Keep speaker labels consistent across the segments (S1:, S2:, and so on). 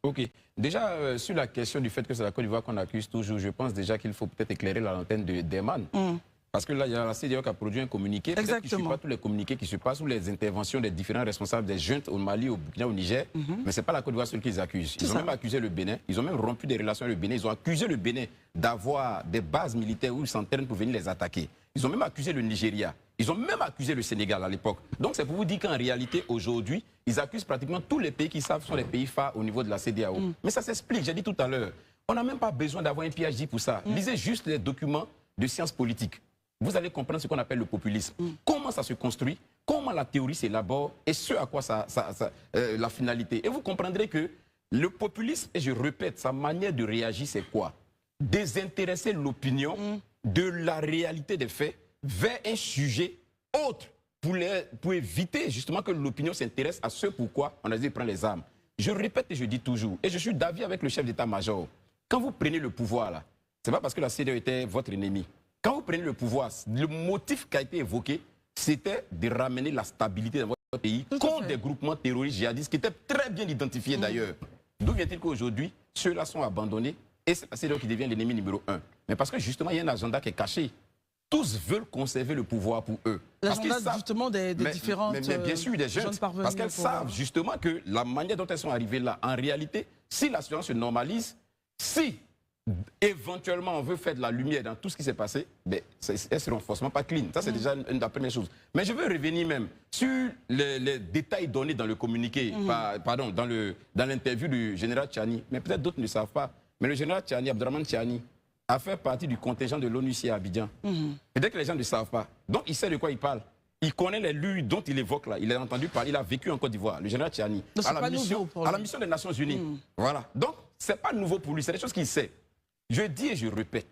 S1: Ok. Déjà, sur la question du fait que c'est la Côte d'Ivoire qu'on accuse toujours, je pense déjà qu'il faut peut-être éclairer la lanterne d'Herman. Parce que là, il y a la CEDEAO qui a produit un communiqué. Peut-être qu'il ne suit pas tous les communiqués qui se passent ou les interventions des différents responsables des juntes au Mali, au Burkina, au Niger. Mais ce n'est pas la Côte d'Ivoire seule qu'ils accusent. Ils ont même accusé le Bénin. Ils ont même rompu des relations avec le Bénin. Ils ont accusé le Bénin d'avoir des bases militaires où ils s'entraînent pour venir les attaquer. Ils ont même accusé le Nigeria. Ils ont même accusé le Sénégal à l'époque. Donc c'est pour vous dire qu'en réalité, aujourd'hui, ils accusent pratiquement tous les pays qui savent sont les pays phares au niveau de la CEDEAO. Mais ça s'explique, j'ai dit tout à l'heure. On n'a même pas besoin d'avoir un PhD pour ça. Lisez juste les documents de sciences politiques. Vous allez comprendre ce qu'on appelle le populisme. Comment ça se construit, comment la théorie s'élabore et ce à quoi la finalité. Et vous comprendrez que le populisme, et je répète, sa manière de réagir, c'est quoi? Désintéresser l'opinion de la réalité des faits vers un sujet autre pour éviter justement que l'opinion s'intéresse à ce pourquoi on a dit prendre les armes. Je répète et je dis toujours, et je suis d'avis avec le chef d'état-major, quand vous prenez le pouvoir là, c'est pas parce que la CEDEAO était votre ennemi. Quand vous prenez le pouvoir, le motif qui a été évoqué, c'était de ramener la stabilité dans votre pays contre des groupements terroristes djihadistes qui étaient très bien identifiés d'ailleurs. D'où vient-il qu'aujourd'hui, ceux-là sont abandonnés et c'est la CEDEAO qui devient l'ennemi numéro 1. Mais parce que justement, il y a un agenda qui est caché. Tous veulent conserver le pouvoir pour eux.
S2: L'agenda justement des différentes
S1: mais bien sûr, des jeunes. Parce qu'elles savent justement que la manière dont elles sont arrivées là, en réalité, si la situation se normalise, si éventuellement on veut faire de la lumière dans tout ce qui s'est passé, ben, elles seront forcément pas clean. Ça, c'est déjà une des premières choses. Mais je veux revenir même sur les détails donnés dans le communiqué, pardon, dans l'interview du général Tchani. Mais peut-être d'autres ne savent pas. Mais le général Tchani, Abdraman Tchani, a fait partie du contingent de l'ONU ici à Abidjan. Peut-être que les gens ne savent pas. Donc, il sait de quoi il parle. Il connaît les lieux dont il évoque là. Il a entendu parler, il a vécu en Côte d'Ivoire, le général Tchani, à la mission des Nations Unies. Voilà. Donc, ce n'est pas nouveau pour lui, c'est des choses qu'il sait. Je dis et je répète,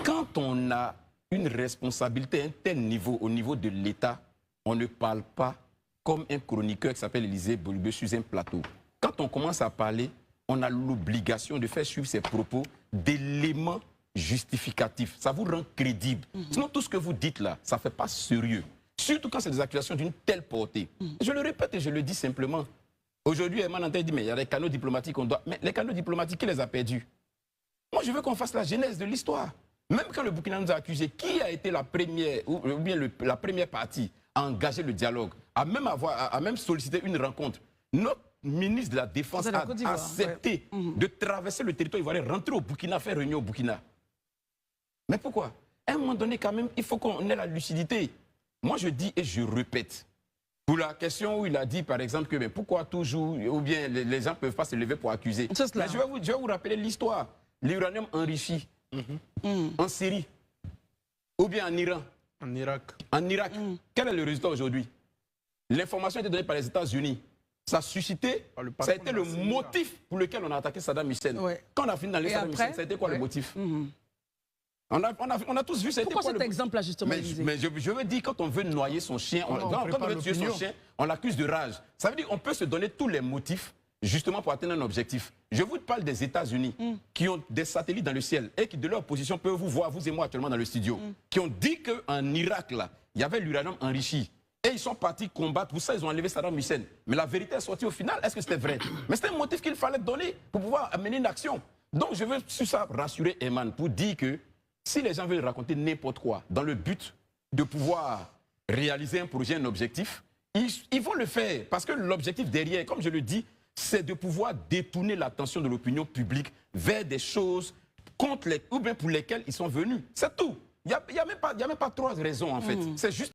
S1: quand on a une responsabilité à un tel niveau, au niveau de l'État, on ne parle pas comme un chroniqueur qui s'appelle Élisée Bolibé sur un plateau. Quand on commence à parler, on a l'obligation de faire suivre ses propos d'éléments justificatifs. Ça vous rend crédible. Sinon, tout ce que vous dites là, ça ne fait pas sérieux. Surtout quand c'est des accusations d'une telle portée. Je le répète et je le dis simplement. Aujourd'hui, Herman Antey dit, mais il y a des canaux diplomatiques qu'on doit... Mais les canaux diplomatiques, qui les a perdus? Moi, je veux qu'on fasse la genèse de l'histoire. Même quand le Burkina nous a accusés, qui a été la première, ou bien la première partie à engager le dialogue, à même solliciter une rencontre? Notre ministre de la Défense a accepté de traverser le territoire ivoirien, rentrer au Burkina, faire réunion au Burkina. Mais pourquoi? À un moment donné, quand même, il faut qu'on ait la lucidité. Moi, je dis et je répète. Pour la question où il a dit, par exemple, que mais pourquoi toujours, ou bien les gens ne peuvent pas se lever pour accuser. Mais je vais vous rappeler l'histoire. L'uranium enrichi en Syrie, ou bien en Iran.
S3: En Irak.
S1: En Irak. Quel est le résultat aujourd'hui? L'information a été donnée par les États-Unis. Ça a suscité, ça a été le motif pour lequel on a attaqué Saddam Hussein. Quand on a fini dans les Saddam Hussein, ça a été quoi le motif? On a tous vu, ça a été quoi
S2: cet exemple-là, justement,
S1: mais je veux dire, quand on veut noyer son chien, quand on veut tuer son chien, on l'accuse de rage. Ça veut dire qu'on peut se donner tous les motifs justement pour atteindre un objectif. Je vous parle des États-Unis qui ont des satellites dans le ciel et qui, de leur position, peuvent vous voir, vous et moi actuellement dans le studio, qui ont dit qu'en Irak, là, il y avait l'uranium enrichi. Et ils sont partis combattre. Pour ça, ils ont enlevé Saddam Hussein. Mais la vérité est sortie au final. Est-ce que c'était vrai? Mais c'était un motif qu'il fallait donner pour pouvoir amener une action. Donc, je veux sur ça rassurer Herman pour dire que si les gens veulent raconter n'importe quoi dans le but de pouvoir réaliser un projet, un objectif, ils vont le faire. Parce que l'objectif derrière, comme je le dis, c'est de pouvoir détourner l'attention de l'opinion publique vers des choses contre ou bien pour lesquelles ils sont venus. C'est tout. Il n'y a même pas trois raisons, en fait. C'est juste